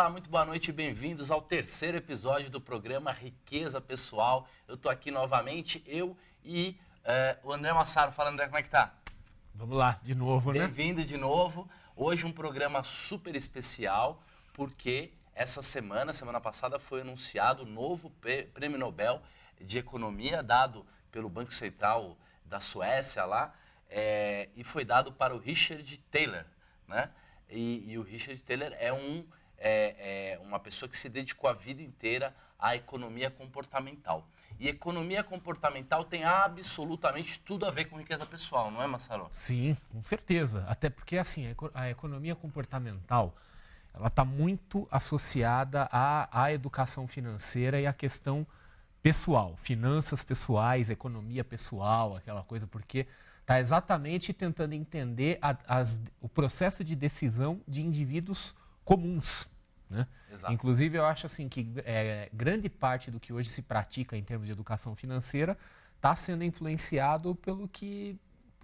Olá, muito boa noite e bem-vindos ao terceiro episódio do programa Riqueza Pessoal. Eu tô aqui novamente, eu e o André Massaro. Fala, André, como é que tá? Vamos lá, de novo, né? Bem-vindo de novo. Hoje um programa super especial, porque essa semana passada, foi anunciado o novo Prêmio Nobel de Economia, dado pelo Banco Central da Suécia lá, e foi dado para o Richard Thaler, né? E o Richard Thaler é uma pessoa que se dedicou a vida inteira à economia comportamental. E economia comportamental tem absolutamente tudo a ver com riqueza pessoal, não é, Massaro? Sim, com certeza. Até porque, assim, a economia comportamental, ela está muito associada à educação financeira e à questão pessoal, finanças pessoais, economia pessoal, aquela coisa, porque está exatamente tentando entender o processo de decisão de indivíduos comuns, né? Exato. Inclusive, eu acho assim que grande parte do que hoje se pratica em termos de educação financeira está sendo influenciado pelo que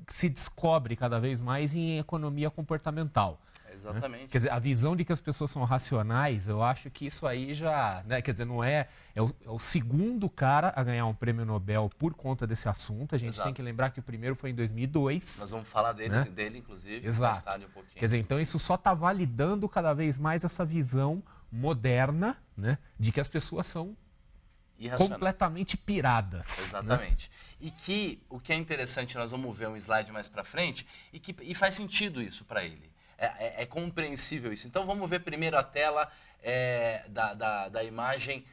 se descobre cada vez mais em economia comportamental. Exatamente. Né? Quer dizer, a visão de que as pessoas são racionais, eu acho que isso aí já, né? Quer dizer, não é o segundo cara a ganhar um prêmio Nobel por conta desse assunto. A gente tem que lembrar que o primeiro foi em 2002. Nós vamos falar né? dele, inclusive, Exato. mais tarde um pouquinho. Quer dizer, então isso só está validando cada vez mais essa visão moderna, né, de que as pessoas são completamente piradas. Exatamente. Né? E que o que é interessante, nós vamos ver um slide mais para frente, e faz sentido isso para ele. É compreensível isso. Então vamos ver primeiro a tela da imagem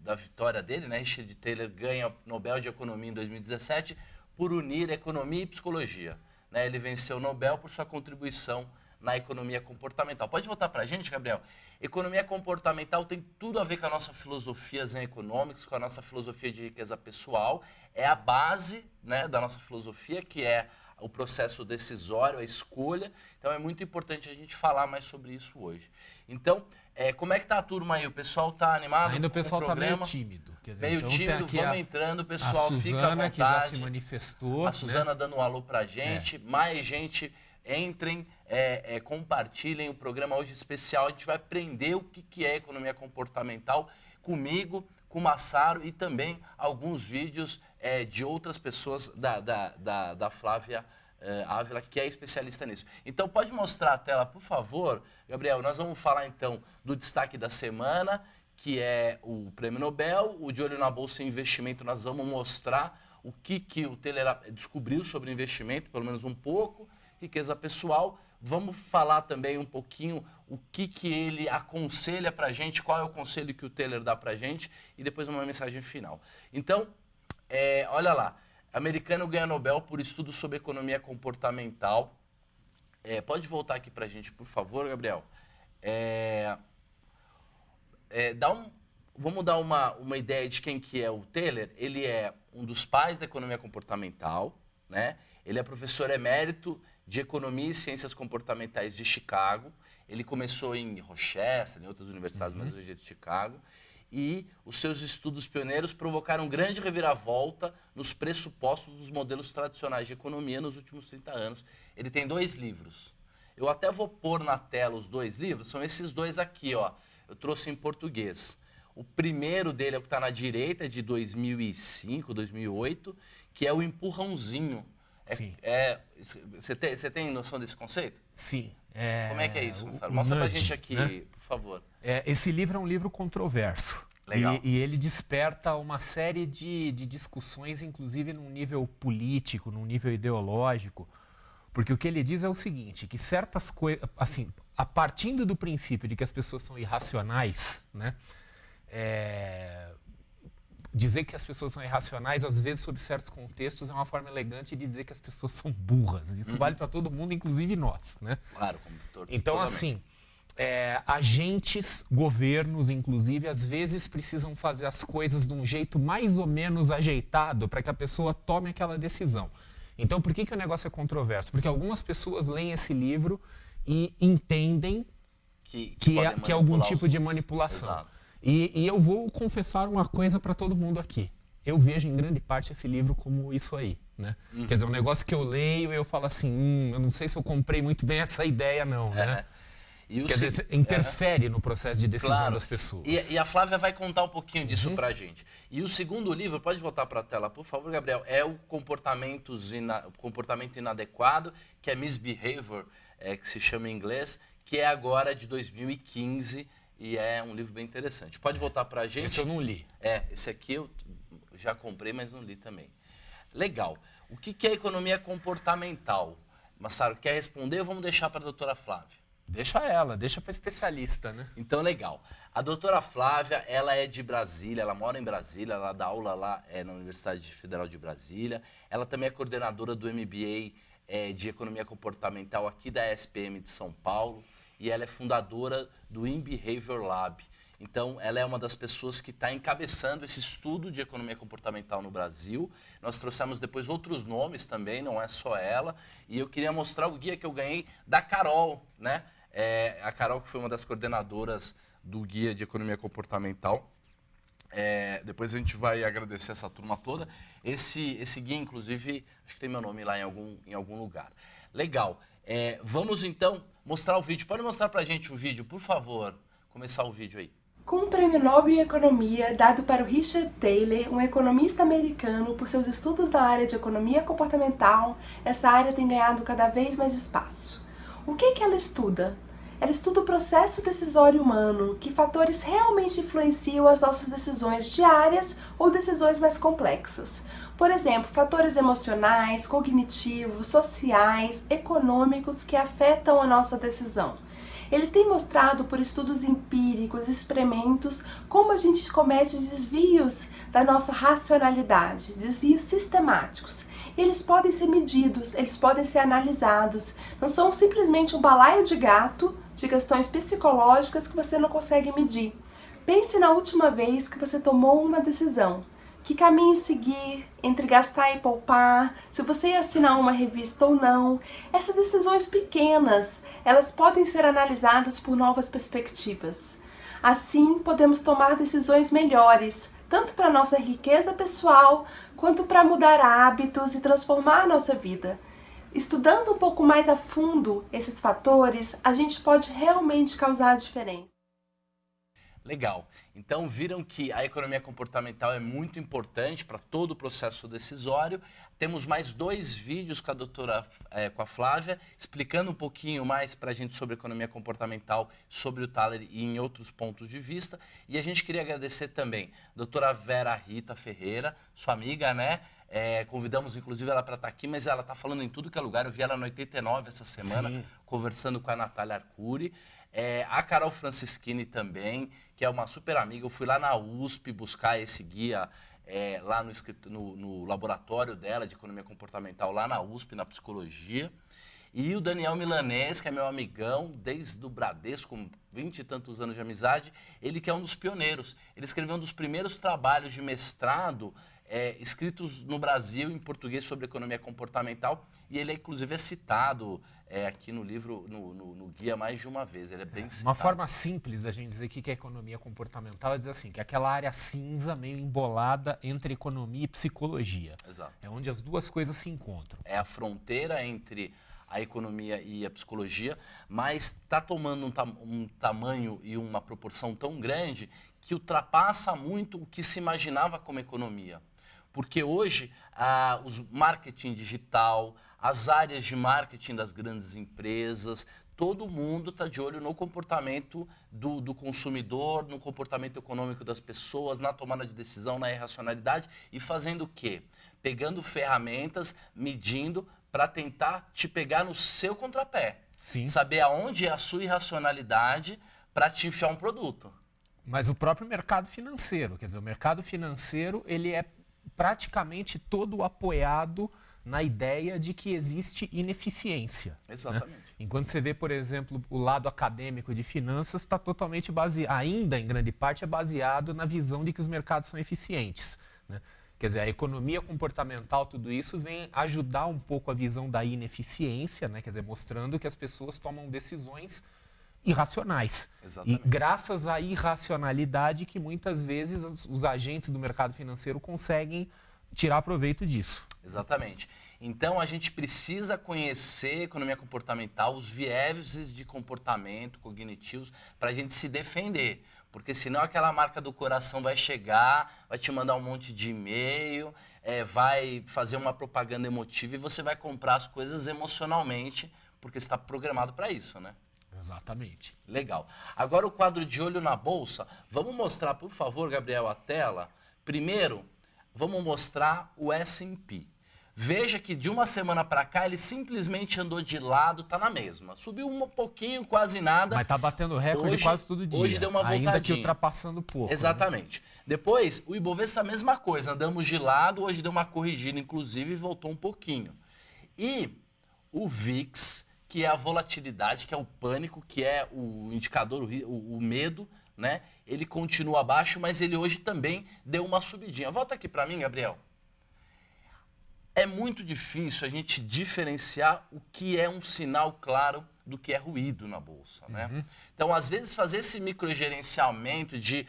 da vitória dele, né? Richard Thaler ganha o Nobel de Economia em 2017 por unir economia e psicologia. Né? Ele venceu o Nobel por sua contribuição na economia comportamental. Pode voltar para a gente, Gabriel? Economia comportamental tem tudo a ver com a nossa filosofia Zen Economics, com a nossa filosofia de riqueza pessoal. É a base, né, da nossa filosofia, que é o processo decisório, a escolha. Então é muito importante a gente falar mais sobre isso hoje. Então, como é que tá a turma aí? O pessoal tá animado? Ainda o pessoal tá meio tímido. Quer dizer, meio então, tímido, vamos entrando, pessoal, fica à vontade. Que já se manifestou. A Suzana, né? dando um alô pra gente, mais gente, entrem, compartilhem o programa hoje especial. A gente vai aprender o que é economia comportamental comigo, com o Massaro e também alguns vídeos de outras pessoas da Flávia Ávila, que é especialista nisso. Então, pode mostrar a tela, por favor, Gabriel. Nós vamos falar, então, do destaque da semana, que é o Prêmio Nobel. O De Olho na Bolsa e Investimento, nós vamos mostrar o que o Thaler descobriu sobre investimento, pelo menos um pouco, riqueza pessoal. Vamos falar também um pouquinho o que ele aconselha para a gente, qual é o conselho que o Thaler dá para a gente, e depois uma mensagem final. Então, olha lá, americano ganha Nobel por estudo sobre economia comportamental. Pode voltar aqui para a gente, por favor, Gabriel. Vamos dar uma ideia de quem que é o Thaler. Ele é um dos pais da economia comportamental, né? Ele é professor emérito de Economia e Ciências Comportamentais de Chicago. Ele começou em Rochester, em outras universidades, mas hoje é de Chicago. E os seus estudos pioneiros provocaram grande reviravolta nos pressupostos dos modelos tradicionais de economia nos últimos 30 anos. Ele tem 2 livros. Eu até vou pôr na tela os 2 livros, são esses 2 aqui, ó. Eu trouxe em português. O primeiro dele é o que está na direita, de 2005, 2008, que é o Empurrãozinho. Sim. Você tem noção desse conceito? Sim. Como é que é isso, Massaro? Mostra pra gente aqui, né? por favor. Esse livro é um livro controverso. Legal. E ele desperta uma série de discussões, inclusive num nível político, num nível ideológico. Porque o que ele diz é o seguinte, que certas coisas, assim, a partir do princípio de que as pessoas são irracionais, né? Dizer que as pessoas são irracionais, às vezes, sob certos contextos, é uma forma elegante de dizer que as pessoas são burras. Isso vale para todo mundo, inclusive nós, né? Claro, como todo. Então, assim, agentes, governos, inclusive, às vezes precisam fazer as coisas de um jeito mais ou menos ajeitado para que a pessoa tome aquela decisão. Então, por que o negócio é controverso? Porque algumas pessoas leem esse livro e entendem que é algum tipo de manipulação. Exato. E eu vou confessar uma coisa para todo mundo aqui. Eu vejo em grande parte esse livro como isso aí, né? Quer dizer, um negócio que eu leio e eu falo assim, eu não sei se eu comprei muito bem essa ideia não, né? E o Quer dizer, interfere no processo de decisão das pessoas. E a Flávia vai contar um pouquinho disso pra gente. E o segundo livro, pode voltar para a tela, por favor, Gabriel, é o Comportamento Inadequado, que é Misbehavior, que se chama em inglês, que é agora de 2015 e é um livro bem interessante. Pode voltar para a gente? Esse eu não li. Esse aqui eu já comprei, mas não li também. Legal. O que é economia comportamental? Massaro, quer responder ou vamos deixar para a doutora Flávia? Deixa ela, deixa para especialista, né? Então, legal. A doutora Flávia, ela é de Brasília, ela mora em Brasília, ela dá aula lá na Universidade Federal de Brasília. Ela também é coordenadora do MBA de Economia Comportamental aqui da SPM de São Paulo. E ela é fundadora do InBehavior Lab. Então, ela é uma das pessoas que está encabeçando esse estudo de economia comportamental no Brasil. Nós trouxemos depois outros nomes também, não é só ela. E eu queria mostrar o guia que eu ganhei da Carol, né? A Carol, que foi uma das coordenadoras do guia de economia comportamental. Depois a gente vai agradecer essa turma toda. Esse guia, inclusive, acho que tem meu nome lá em algum lugar. Legal. Vamos, então, mostrar o vídeo. Pode mostrar pra gente o vídeo, por favor? Começar o vídeo aí. Com o Prêmio Nobel em Economia dado para o Richard Thaler, um economista americano, por seus estudos na área de economia comportamental, essa área tem ganhado cada vez mais espaço. O que ela estuda? Ela estuda o processo decisório humano, que fatores realmente influenciam as nossas decisões diárias ou decisões mais complexas. Por exemplo, fatores emocionais, cognitivos, sociais, econômicos que afetam a nossa decisão. Ele tem mostrado por estudos empíricos, experimentos, como a gente comete desvios da nossa racionalidade, desvios sistemáticos. E eles podem ser medidos, eles podem ser analisados. Não são simplesmente um balaio de gato de questões psicológicas que você não consegue medir. Pense na última vez que você tomou uma decisão. Que caminho seguir, entre gastar e poupar, se você ia assinar uma revista ou não. Essas decisões pequenas, elas podem ser analisadas por novas perspectivas. Assim, podemos tomar decisões melhores, tanto para a nossa riqueza pessoal, quanto para mudar hábitos e transformar a nossa vida. Estudando um pouco mais a fundo esses fatores, a gente pode realmente causar a diferença. Legal. Então, viram que a economia comportamental é muito importante para todo o processo decisório. Temos mais 2 vídeos com a doutora, com a Flávia, explicando um pouquinho mais para a gente sobre economia comportamental, sobre o Thaler e em outros pontos de vista. E a gente queria agradecer também a doutora Vera Rita Ferreira, sua amiga, né? Convidamos, inclusive, ela para estar aqui, mas ela está falando em tudo que é lugar. Eu vi ela no 89 essa semana, sim, conversando com a Natália Arcuri. A Carol Francischini também, que é uma super amiga. Eu fui lá na USP buscar esse guia lá no laboratório dela de economia comportamental, lá na USP, na psicologia. E o Daniel Milanês, que é meu amigão, desde o Bradesco, com 20 e tantos anos de amizade, ele que é um dos pioneiros. Ele escreveu um dos primeiros trabalhos de mestrado escritos no Brasil em português sobre economia comportamental, e ele inclusive é citado aqui no livro, no guia, mais de uma vez. Ele é bem citado. Uma forma simples da gente dizer o que é economia comportamental é dizer assim, que é aquela área cinza meio embolada entre economia e psicologia. Exato. É onde as duas coisas se encontram. É a fronteira entre a economia e a psicologia, mas está tomando um tamanho e uma proporção tão grande que ultrapassa muito o que se imaginava como economia. Porque hoje, os marketing digital, as áreas de marketing das grandes empresas, todo mundo está de olho no comportamento do consumidor, no comportamento econômico das pessoas, na tomada de decisão, na irracionalidade, e fazendo o quê? Pegando ferramentas, medindo, para tentar te pegar no seu contrapé. Sim. Saber aonde é a sua irracionalidade para te enfiar um produto. Mas o próprio mercado financeiro, quer dizer, o mercado financeiro, ele é praticamente todo apoiado na ideia de que existe ineficiência. Exatamente. Né? Enquanto você vê, por exemplo, o lado acadêmico de finanças está totalmente baseado, ainda em grande parte é baseado na visão de que os mercados são eficientes. Né? Quer dizer, a economia comportamental, tudo isso vem ajudar um pouco a visão da ineficiência, né? Quer dizer, mostrando que as pessoas tomam decisões irracionais. Exatamente. E graças à irracionalidade que muitas vezes os agentes do mercado financeiro conseguem tirar proveito disso. Exatamente. Então, a gente precisa conhecer economia comportamental, os vieses de comportamento cognitivos, para a gente se defender. Porque senão aquela marca do coração vai chegar, vai te mandar um monte de e-mail, vai fazer uma propaganda emotiva e você vai comprar as coisas emocionalmente, porque está programado para isso, né? Exatamente. Legal. Agora o quadro de olho na bolsa. Vamos mostrar, por favor, Gabriel, a tela. Primeiro, vamos mostrar o S&P. Veja que de uma semana para cá ele simplesmente andou de lado, tá na mesma. Subiu um pouquinho, quase nada. Mas tá batendo recorde quase todo dia. Hoje deu uma voltadinha. Ainda que ultrapassando pouco. Exatamente. Né? Depois, o Ibovespa a mesma coisa. Andamos de lado, hoje deu uma corrigida, inclusive, e voltou um pouquinho. E o VIX, que é a volatilidade, que é o pânico, que é o indicador, o medo, né? Ele continua abaixo, mas ele hoje também deu uma subidinha. Volta aqui para mim, Gabriel. É muito difícil a gente diferenciar o que é um sinal claro do que é ruído na bolsa, né? Então, às vezes, fazer esse microgerenciamento de,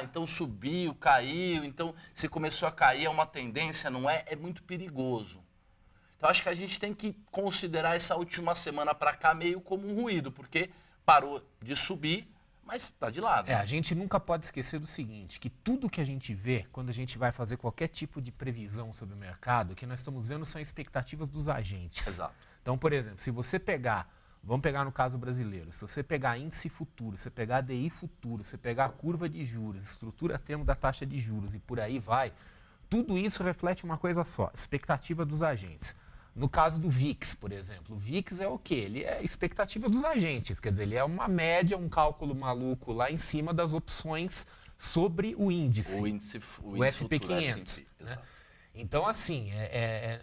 então subiu, caiu, então se começou a cair é uma tendência, não é? É muito perigoso. Então, acho que a gente tem que considerar essa última semana para cá meio como um ruído, porque parou de subir, mas está de lado. A gente nunca pode esquecer do seguinte, que tudo que a gente vê, quando a gente vai fazer qualquer tipo de previsão sobre o mercado, o que nós estamos vendo são expectativas dos agentes. Exato. Então, por exemplo, se você pegar, vamos pegar no caso brasileiro, se você pegar índice futuro, você pegar DI futuro, você pegar a curva de juros, estrutura termo da taxa de juros e por aí vai, tudo isso reflete uma coisa só, expectativa dos agentes. No caso do VIX, por exemplo, o VIX é o quê? Ele é a expectativa dos agentes, quer dizer, ele é uma média, um cálculo maluco lá em cima das opções sobre o índice. O SP500. Né? Então, assim,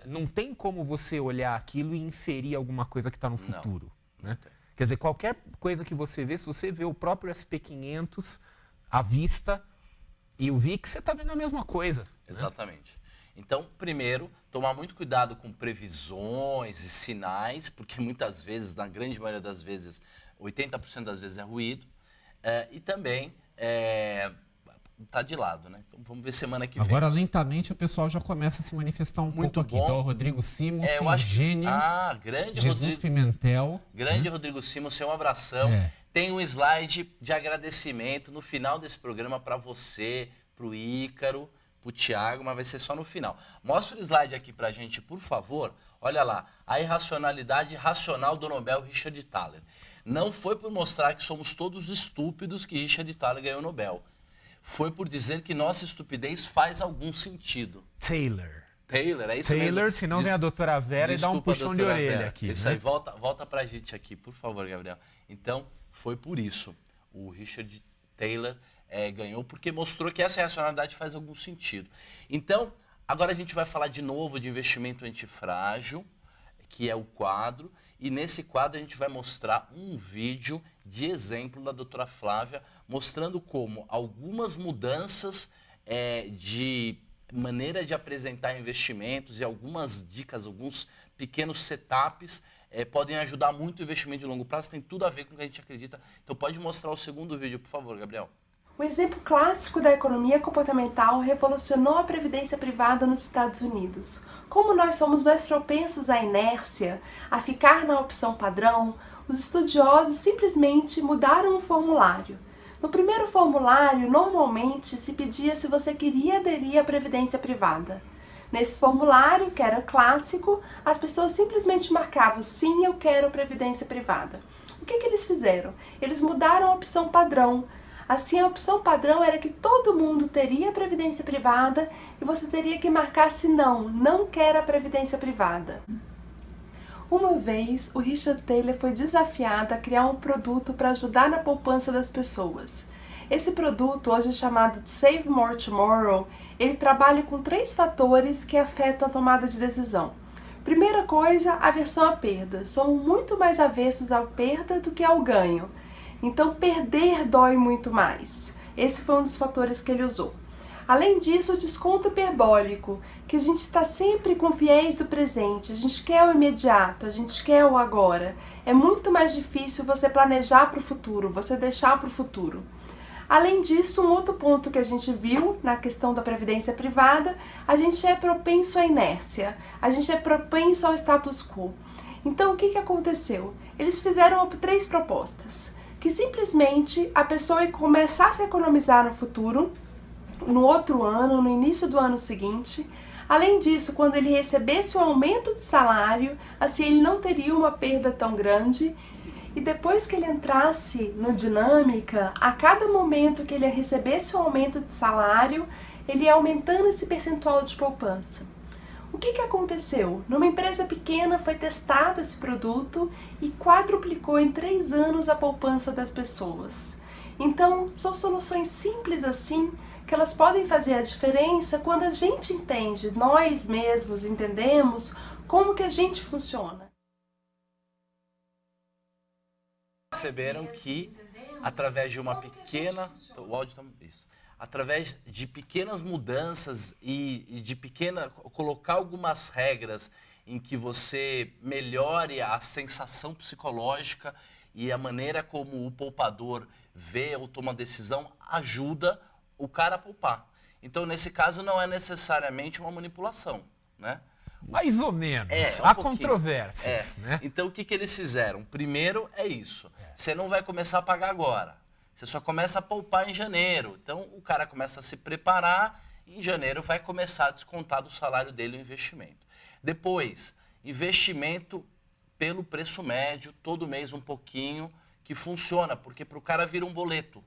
não tem como você olhar aquilo e inferir alguma coisa que está no futuro. Né? Quer dizer, qualquer coisa que você vê, se você vê o próprio SP500 à vista e o VIX, você está vendo a mesma coisa. Exatamente. Né? Então, primeiro, tomar muito cuidado com previsões e sinais, porque muitas vezes, na grande maioria das vezes, 80% das vezes é ruído. E também tá de lado, né? Então, vamos ver semana que vem. Agora, lentamente, o pessoal já começa a se manifestar muito pouco bom. aqui. Então, o Rodrigo Simons, Gênio, grande Jesus Rodrigo, Pimentel. Grande Rodrigo Simons, um abração. Tem um slide de agradecimento no final desse programa para você, para o Ícaro, para o Thiago, mas vai ser só no final. Mostra o slide aqui para a gente, por favor. Olha lá, a irracionalidade racional do Nobel Richard Thaler. Não foi por mostrar que somos todos estúpidos que Richard Thaler ganhou o Nobel. Foi por dizer que nossa estupidez faz algum sentido. Taylor, é isso mesmo. Taylor, senão vem a doutora Vera e dá um puxão de orelha aqui. Isso né? aí, volta pra gente aqui, por favor, Gabriel. Então, foi por isso. O Richard Thaler ganhou, porque mostrou que essa racionalidade faz algum sentido. Então, agora a gente vai falar de novo de investimento antifrágil, que é o quadro, e nesse quadro a gente vai mostrar um vídeo de exemplo da doutora Flávia, mostrando como algumas mudanças de maneira de apresentar investimentos e algumas dicas, alguns pequenos setups podem ajudar muito o investimento de longo prazo, tem tudo a ver com o que a gente acredita. Então pode mostrar o segundo vídeo, por favor, Gabriel. Um exemplo clássico da economia comportamental revolucionou a previdência privada nos Estados Unidos. Como nós somos mais propensos à inércia, a ficar na opção padrão, os estudiosos simplesmente mudaram o formulário. No primeiro formulário, normalmente se pedia se você queria aderir à previdência privada. Nesse formulário, que era clássico, as pessoas simplesmente marcavam sim, eu quero previdência privada. O que eles fizeram? Eles mudaram a opção padrão. Assim, a opção padrão era que todo mundo teria previdência privada e você teria que marcar se não quer a previdência privada. Uma vez, o Richard Thaler foi desafiado a criar um produto para ajudar na poupança das pessoas. Esse produto, hoje chamado de Save More Tomorrow, ele trabalha com 3 fatores que afetam a tomada de decisão. Primeira coisa, aversão à perda. Somos muito mais avessos à perda do que ao ganho. Então, perder dói muito mais. Esse foi um dos fatores que ele usou. Além disso, o desconto hiperbólico, que a gente está sempre com viés do presente, a gente quer o imediato, a gente quer o agora. É muito mais difícil você planejar para o futuro, você deixar para o futuro. Além disso, um outro ponto que a gente viu na questão da previdência privada, a gente é propenso à inércia, a gente é propenso ao status quo. Então, o que aconteceu? Eles fizeram 3 propostas, que simplesmente a pessoa começasse a economizar no futuro, no outro ano, no início do ano seguinte. Além disso, quando ele recebesse um aumento de salário, assim ele não teria uma perda tão grande. E depois que ele entrasse no dinâmica, a cada momento que ele recebesse um aumento de salário, ele ia aumentando esse percentual de poupança. O que aconteceu? Numa empresa pequena foi testado esse produto e quadruplicou em 3 anos a poupança das pessoas. Então, são soluções simples assim, que elas podem fazer a diferença quando a gente entende, nós mesmos entendemos como que a gente funciona. Perceberam que através de uma pequena, o áudio tá isso, através de pequenas mudanças e de colocar algumas regras em que você melhore a sensação psicológica e a maneira como o poupador vê ou toma decisão ajuda o cara a poupar. Então, nesse caso, não é necessariamente uma manipulação, né? Mais ou menos. Um Há pouquinho. controvérsias, né? Então, o que eles fizeram? Primeiro é isso. Você não vai começar a pagar agora. Você só começa a poupar em janeiro. Então, o cara começa a se preparar e em janeiro vai começar a descontar do salário dele o investimento. Depois, investimento pelo preço médio, todo mês um pouquinho, que funciona, porque para o cara vira um boleto.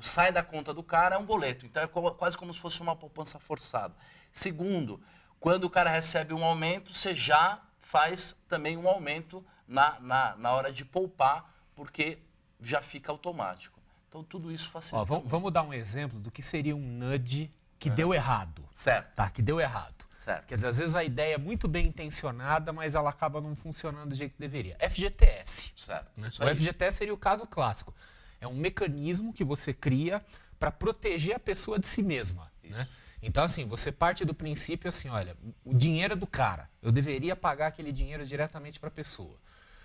Sai da conta do cara, é um boleto. Então, é quase como se fosse uma poupança forçada. Segundo, quando o cara recebe um aumento, você já faz também um aumento na hora de poupar, porque já fica automático. Então, tudo isso facilita. Vamos dar um exemplo do que seria um nudge que deu errado. Certo. Tá, que deu errado. Certo. Quer dizer, às vezes a ideia é muito bem intencionada, mas ela acaba não funcionando do jeito que deveria. FGTS. Certo. Né? O FGTS seria o caso clássico. É um mecanismo que você cria para proteger a pessoa de si mesma. Né? Então, assim, você parte do princípio assim, olha, o dinheiro é do cara. Eu deveria pagar aquele dinheiro diretamente para a pessoa.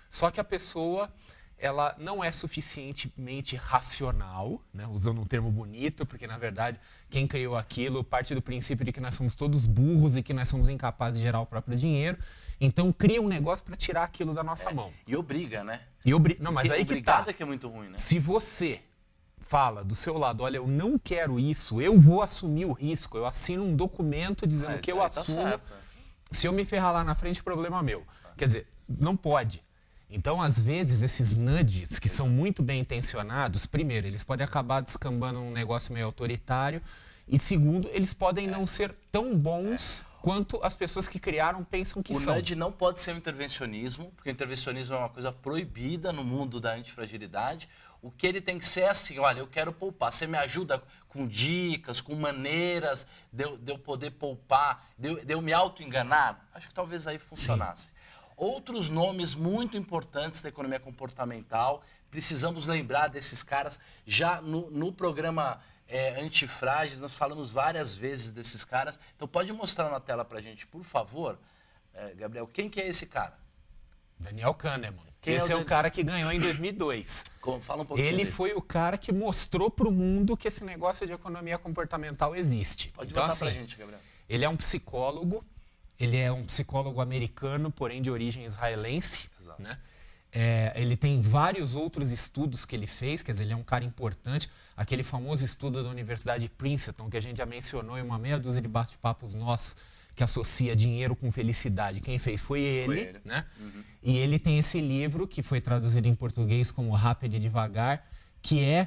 Só que a pessoa, ela não é suficientemente racional, né? Usando um termo bonito, porque, na verdade, quem criou aquilo parte do princípio de que nós somos todos burros e que nós somos incapazes de gerar o próprio dinheiro. Então, cria um negócio para tirar aquilo da nossa mão. E obriga, né? Não, mas aí que tá. É que é muito ruim, né? Se você fala do seu lado, olha, eu não quero isso, eu vou assumir o risco, eu assino um documento dizendo que eu assumo. Certo. Se eu me ferrar lá na frente, o problema é meu. Quer dizer, não pode. Então, às vezes, esses nudges, que são muito bem intencionados, primeiro, eles podem acabar descambando um negócio meio autoritário, e segundo, eles podem não ser tão bons quanto as pessoas que criaram pensam que são. O nudge não pode ser um intervencionismo, porque o intervencionismo é uma coisa proibida no mundo da antifragilidade. O que ele tem que ser é assim, olha, eu quero poupar, você me ajuda com dicas, com maneiras de eu poder poupar, de eu me auto-enganar? Acho que talvez aí funcionasse. Sim. Outros nomes muito importantes da economia comportamental, precisamos lembrar desses caras. Já no programa Antifrágil, nós falamos várias vezes desses caras. Então pode mostrar na tela pra gente, por favor, Gabriel, quem que é esse cara? Daniel Kahneman. Esse é o cara que ganhou em 2002. Fala um pouquinho Ele dele. foi o cara que mostrou para o mundo que esse negócio de economia comportamental existe. Pode então, botar assim, pra gente, Gabriel. Ele é um psicólogo, americano, porém de origem israelense. Exato. Né? Ele tem vários outros estudos que ele fez, quer dizer, ele é um cara importante. Aquele famoso estudo da Universidade de Princeton, que a gente já mencionou em uma meia dúzia de bate-papos nossos, que associa dinheiro com felicidade. Quem fez foi ele. Né? Uhum. E ele tem esse livro, que foi traduzido em português como Rápido e Devagar, que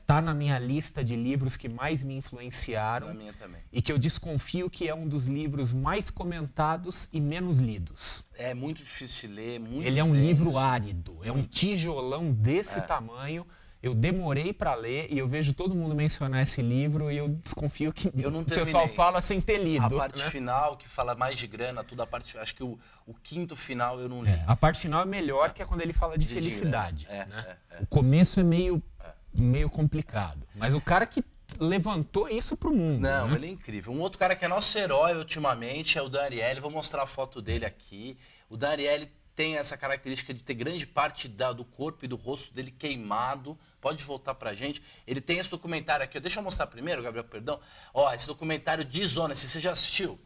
tá na minha lista de livros que mais me influenciaram. Na minha também. E que eu desconfio que é um dos livros mais comentados e menos lidos. É muito difícil de ler, muito Ele é um denso. livro árido, é um tijolão desse tamanho. Eu demorei para ler e eu vejo todo mundo mencionar esse livro e eu desconfio que o pessoal fala sem ter lido. A parte final, que fala mais de grana, tudo, acho que o quinto final eu não li. A parte final é melhor, que é quando ele fala de felicidade. né? O começo é meio complicado. Mas o cara que levantou isso pro mundo. Não, né? ele é incrível. Um outro cara que é nosso herói ultimamente é o Dan Ariely. Vou mostrar a foto dele aqui. O Dan Ariely tem essa característica de ter grande parte do corpo e do rosto dele queimado. Pode voltar pra gente. Ele tem esse documentário aqui. Deixa eu mostrar primeiro, Gabriel, perdão. Ó, esse documentário Dishonesty, você já assistiu?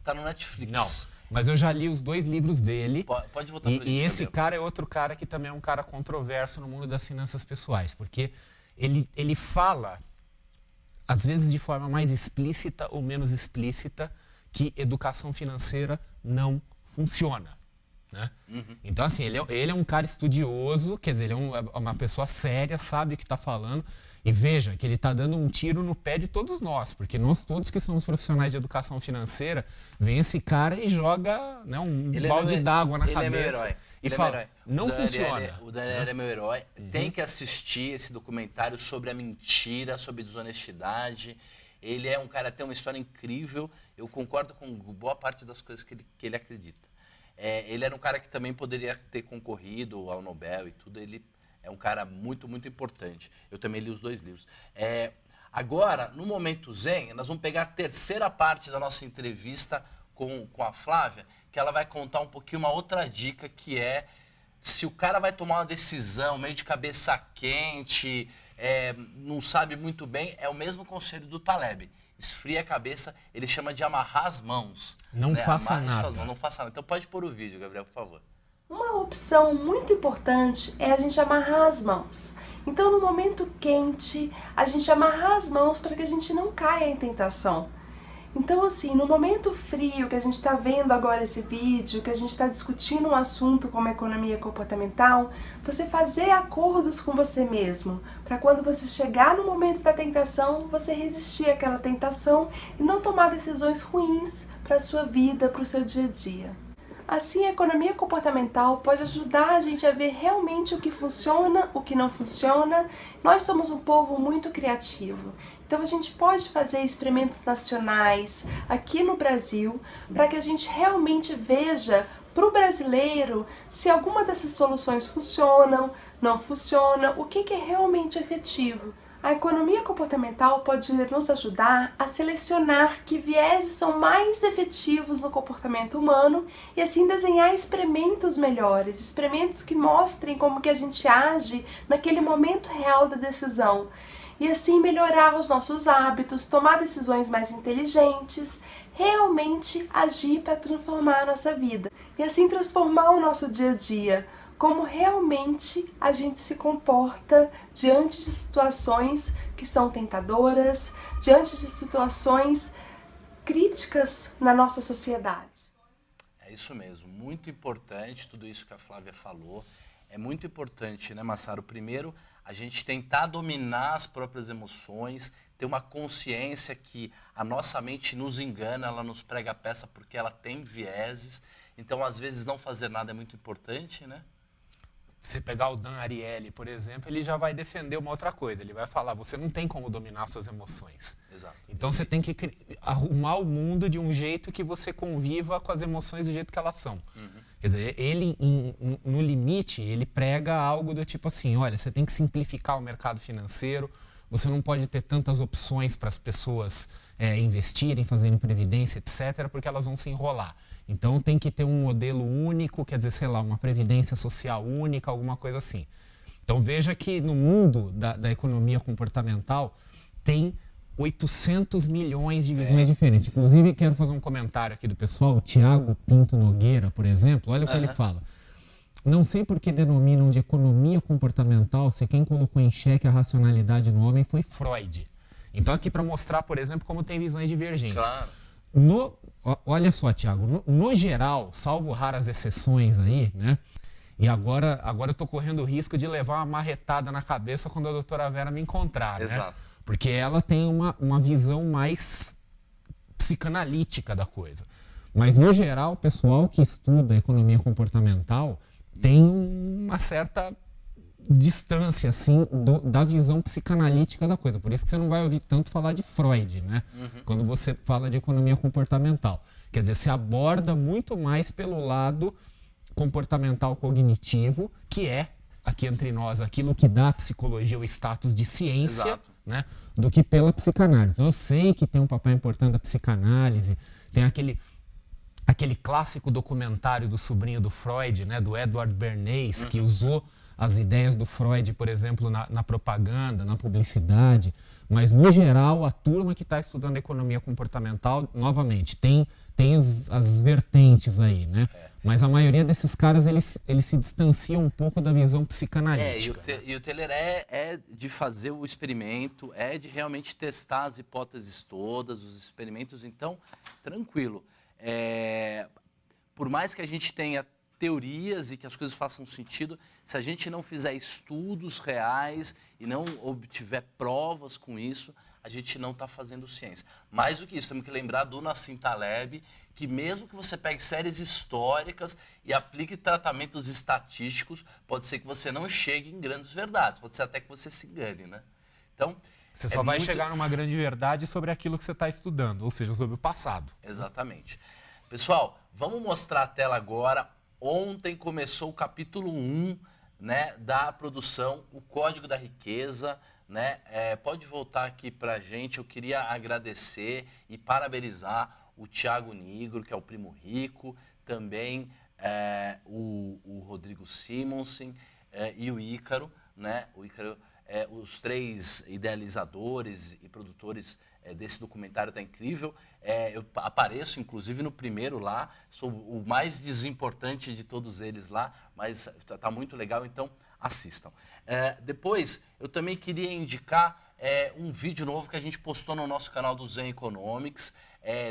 Tá no Netflix. Não, mas eu já li os 2 livros dele. Pode voltar pra gente, E esse Gabriel. cara é outro cara que também é um cara controverso no mundo das finanças pessoais, porque ele fala, às vezes de forma mais explícita ou menos explícita, que educação financeira não funciona. Né? Então, assim, ele é um cara estudioso, quer dizer, ele é uma pessoa séria, sabe o que está falando. E veja que ele está dando um tiro no pé de todos nós, porque nós todos que somos profissionais de educação financeira, vem esse cara e joga, né, um balde d'água na cabeça. Ele é meu herói. E fala, não funciona. O Daniel é meu herói. Tem que assistir esse documentário sobre a mentira, sobre desonestidade. Ele é um cara que tem uma história incrível. Eu concordo com boa parte das coisas que ele acredita. Ele era um cara que também poderia ter concorrido ao Nobel e tudo. Ele é um cara muito, muito importante. Eu também li os 2 livros. Agora, no Momento Zen, nós vamos pegar a terceira parte da nossa entrevista com a Flávia, que ela vai contar um pouquinho uma outra dica, que é se o cara vai tomar uma decisão meio de cabeça quente, não sabe muito bem, é o mesmo conselho do Taleb. Esfria a cabeça, ele chama de amarrar as mãos. Não faça nada. Não faça nada. Então pode pôr o vídeo, Gabriel, por favor. Uma opção muito importante é a gente amarrar as mãos. Então, no momento quente, a gente amarrar as mãos para que a gente não caia em tentação. Então, assim, no momento frio que a gente está vendo agora esse vídeo, que a gente está discutindo um assunto como economia comportamental, você fazer acordos com você mesmo, para quando você chegar no momento da tentação, você resistir àquela tentação e não tomar decisões ruins para a sua vida, para o seu dia a dia. Assim, a economia comportamental pode ajudar a gente a ver realmente o que funciona, o que não funciona. Nós somos um povo muito criativo, então a gente pode fazer experimentos nacionais aqui no Brasil para que a gente realmente veja para o brasileiro se alguma dessas soluções funcionam, não funciona, o que é realmente efetivo. A economia comportamental pode nos ajudar a selecionar que vieses são mais efetivos no comportamento humano e assim desenhar experimentos melhores, experimentos que mostrem como que a gente age naquele momento real da decisão. E assim melhorar os nossos hábitos, tomar decisões mais inteligentes, realmente agir para transformar a nossa vida. E assim transformar o nosso dia a dia. Como realmente a gente se comporta diante de situações que são tentadoras, diante de situações críticas na nossa sociedade. É isso mesmo, muito importante tudo isso que a Flávia falou. É muito importante, né, Massaro? Primeiro, a gente tentar dominar as próprias emoções, ter uma consciência que a nossa mente nos engana, ela nos prega a peça porque ela tem vieses. Então, às vezes, não fazer nada é muito importante, né? Se pegar o Dan Ariely, por exemplo, ele já vai defender uma outra coisa. Ele vai falar, você não tem como dominar suas emoções. Exato. Então você tem que arrumar o mundo de um jeito que você conviva com as emoções do jeito que elas são. Quer dizer, ele, no limite, ele prega algo do tipo assim, olha, você tem que simplificar o mercado financeiro, você não pode ter tantas opções para as pessoas investirem, fazerem previdência, etc., porque elas vão se enrolar. Então tem que ter um modelo único, quer dizer, sei lá, uma previdência social única, alguma coisa assim. Então veja que no mundo da economia comportamental tem 800 milhões de visões diferentes. Inclusive, quero fazer um comentário aqui do pessoal, o Tiago Pinto Nogueira, por exemplo, olha o que ele fala. Não sei por que denominam de economia comportamental se quem colocou em xeque a racionalidade no homem foi Freud. Então aqui para mostrar, por exemplo, como tem visões divergentes. Claro. Olha só, Tiago, no geral, salvo raras exceções aí, né? E agora eu estou correndo o risco de levar uma marretada na cabeça quando a doutora Vera me encontrar, Exato. né? Porque ela tem uma visão mais psicanalítica da coisa. Mas, no geral, o pessoal que estuda economia comportamental tem uma certa distância, assim, da visão psicanalítica da coisa. Por isso que você não vai ouvir tanto falar de Freud, né? Quando você fala de economia comportamental. Quer dizer, se aborda muito mais pelo lado comportamental cognitivo, que é, aqui entre nós, aquilo que dá à psicologia o status de ciência, né? Do que pela psicanálise. Então, eu sei que tem um papel importante da psicanálise, tem aquele clássico documentário do sobrinho do Freud, né, do Edward Bernays, que usou as ideias do Freud, por exemplo, na propaganda, na publicidade. Mas, no geral, a turma que está estudando economia comportamental, novamente, tem as vertentes aí, né? Mas a maioria desses caras, eles se distanciam um pouco da visão psicanalítica. E o Taylor é de fazer o experimento, é de realmente testar as hipóteses todas, os experimentos. Então, tranquilo. Por mais que a gente tenha teorias e que as coisas façam sentido, se a gente não fizer estudos reais e não obtiver provas com isso, a gente não está fazendo ciência. Mais do que isso, temos que lembrar do Nassim Taleb, que mesmo que você pegue séries históricas e aplique tratamentos estatísticos, pode ser que você não chegue em grandes verdades, pode ser até que você se engane, né? Então, você só vai chegar numa grande verdade sobre aquilo que você está estudando, ou seja, sobre o passado. Exatamente. Pessoal, vamos mostrar a tela agora. Ontem começou o capítulo 1, né, da produção, o Código da Riqueza, né? Pode voltar aqui para a gente. Eu queria agradecer e parabenizar o Thiago Nigro, que é o Primo Rico, também o Rodrigo Simonsen e o Ícaro, né? O Ícaro, os 3 idealizadores e produtores desse documentário, tá incrível. Eu apareço, inclusive, no primeiro lá, sou o mais desimportante de todos eles lá, mas tá muito legal, então assistam. Depois, eu também queria indicar um vídeo novo que a gente postou no nosso canal do Zen Economics,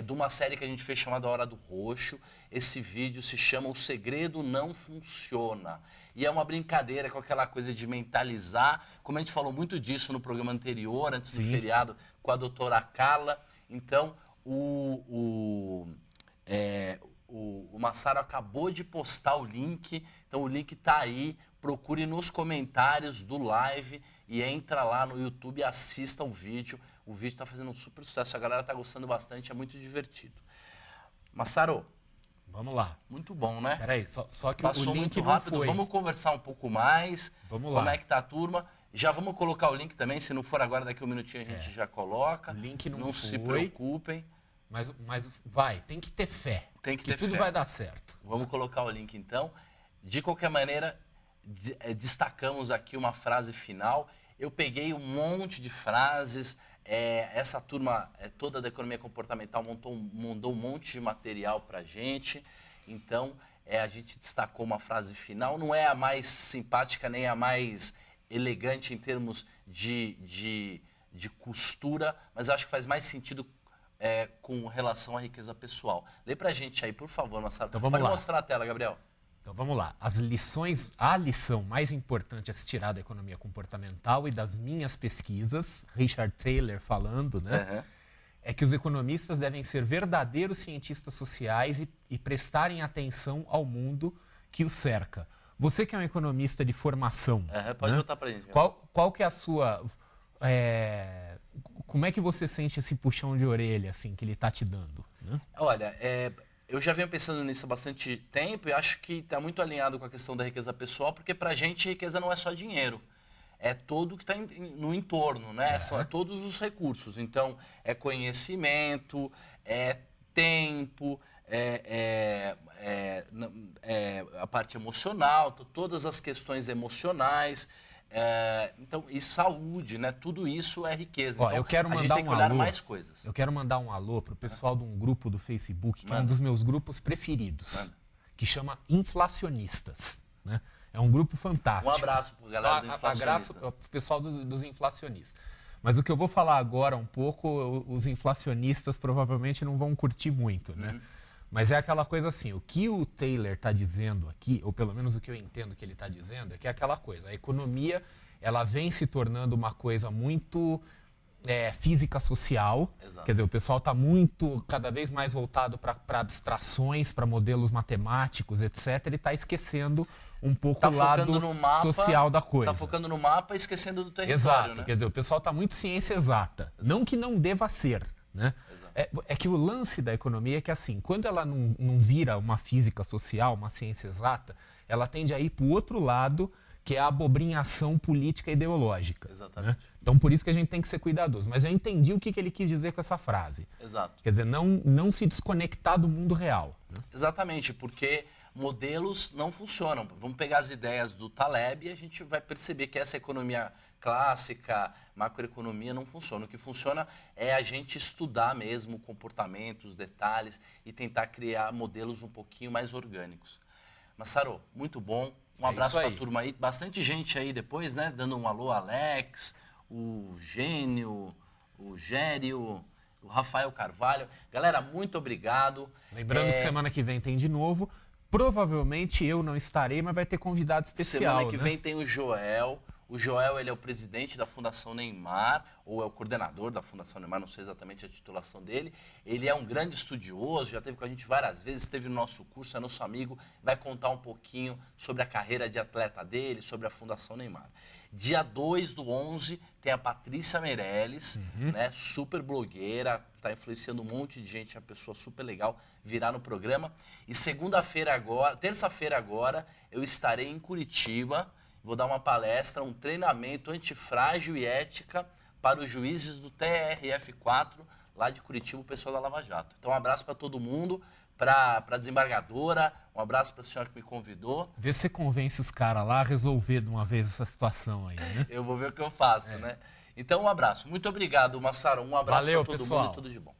de uma série que a gente fez chamada Hora do Roxo. Esse vídeo se chama O Segredo Não Funciona. E é uma brincadeira com aquela coisa de mentalizar, como a gente falou muito disso no programa anterior, antes do feriado, com a doutora Carla. Então, o Massaro acabou de postar o link, então o link está aí. Procure nos comentários do live e entra lá no YouTube e assista o vídeo. O vídeo está fazendo um super sucesso, a galera está gostando bastante, é muito divertido. Massaro, vamos lá. muito bom, né? Peraí, só que passou o link muito rápido, não foi. Vamos conversar um pouco mais. Vamos lá. Como é que tá a turma? Já vamos colocar o link também, se não for agora, daqui a um minutinho a gente já coloca. O link não foi. Se preocupem. Mas vai, tem que ter fé. Tem que ter tudo fé. Vai dar certo. Vamos colocar o link então. De qualquer maneira, destacamos aqui uma frase final. Eu peguei um monte de frases. Essa turma toda da economia comportamental mandou um monte de material para a gente. Então, a gente destacou uma frase final. Não é a mais simpática nem a mais elegante em termos de costura, mas acho que faz mais sentido com relação à riqueza pessoal. Lê para a gente aí, por favor, Massaro. Então, vamos lá. Pode mostrar a tela, Gabriel. Então vamos lá. A lição mais importante a se tirar da economia comportamental e das minhas pesquisas, Richard Taylor falando, né? É que os economistas devem ser verdadeiros cientistas sociais e prestarem atenção ao mundo que os cerca. Você que é um economista de formação, pode né? voltar para a gente. Qual que é a sua... como é que você sente esse puxão de orelha assim, que ele está te dando? Né? Olha, eu já venho pensando nisso há bastante tempo e acho que está muito alinhado com a questão da riqueza pessoal, porque para a gente riqueza não é só dinheiro, é tudo que está no entorno, né? São todos os recursos. Então, é conhecimento, é tempo, a parte emocional, todas as questões emocionais. Então, e saúde, né? Tudo isso é riqueza. Ó, então, eu quero a gente mandar tem que um olhar alô. mais coisas. Eu quero mandar um alô pro pessoal de um grupo do Facebook, que é um dos meus grupos preferidos, que chama Inflacionistas, né? É um grupo fantástico. Um abraço pro galera do Inflacionista. Abraço pro pessoal dos inflacionistas. Mas o que eu vou falar agora um pouco, os inflacionistas provavelmente não vão curtir muito, né? Mas é aquela coisa assim, o que o Taylor está dizendo aqui, ou pelo menos o que eu entendo que ele está dizendo, é que é aquela coisa, a economia ela vem se tornando uma coisa muito física social. Exato. Quer dizer, o pessoal está cada vez mais voltado para abstrações, para modelos matemáticos, etc. E está esquecendo um pouco o lado social da coisa. Está focando no mapa e esquecendo do território. Exato, né? Quer dizer, o pessoal está muito ciência exata. Exato. Não que não deva ser, né? É que o lance da economia é que, assim, quando ela não vira uma física social, uma ciência exata, ela tende a ir para o outro lado, que é a abobrinhação política e ideológica. Exatamente. Né? Então, por isso que a gente tem que ser cuidadoso. Mas eu entendi o que ele quis dizer com essa frase. Exato. Quer dizer, não se desconectar do mundo real. Né? Exatamente, porque modelos não funcionam. Vamos pegar as ideias do Taleb e a gente vai perceber que essa economia clássica, macroeconomia, não funciona. O que funciona é a gente estudar mesmo comportamentos, detalhes e tentar criar modelos um pouquinho mais orgânicos. Massaro, muito bom. Um abraço para a turma aí. Bastante gente aí depois, né? Dando um alô, Alex, o Gênio, o Gério, o Rafael Carvalho. Galera, muito obrigado. Lembrando que semana que vem tem de novo. Provavelmente eu não estarei, mas vai ter convidado especial. Semana que vem tem o Joel. O Joel, ele é o presidente da Fundação Neymar, ou é o coordenador da Fundação Neymar, não sei exatamente a titulação dele. Ele é um grande estudioso, já esteve com a gente várias vezes, esteve no nosso curso, é nosso amigo, vai contar um pouquinho sobre a carreira de atleta dele, sobre a Fundação Neymar. Dia 2/11 tem a Patrícia Meirelles, né, super blogueira, está influenciando um monte de gente, é uma pessoa super legal, virá no programa. E terça-feira agora, eu estarei em Curitiba. Vou dar uma palestra, um treinamento antifrágil e ética para os juízes do TRF4, lá de Curitiba, o pessoal da Lava Jato. Então, um abraço para todo mundo, para a desembargadora, um abraço para a senhora que me convidou. Vê se você convence os caras lá a resolver de uma vez essa situação aí, né? Eu vou ver o que eu faço, né? Então, um abraço. Muito obrigado, Massaro. Um abraço para todo mundo e tudo de bom.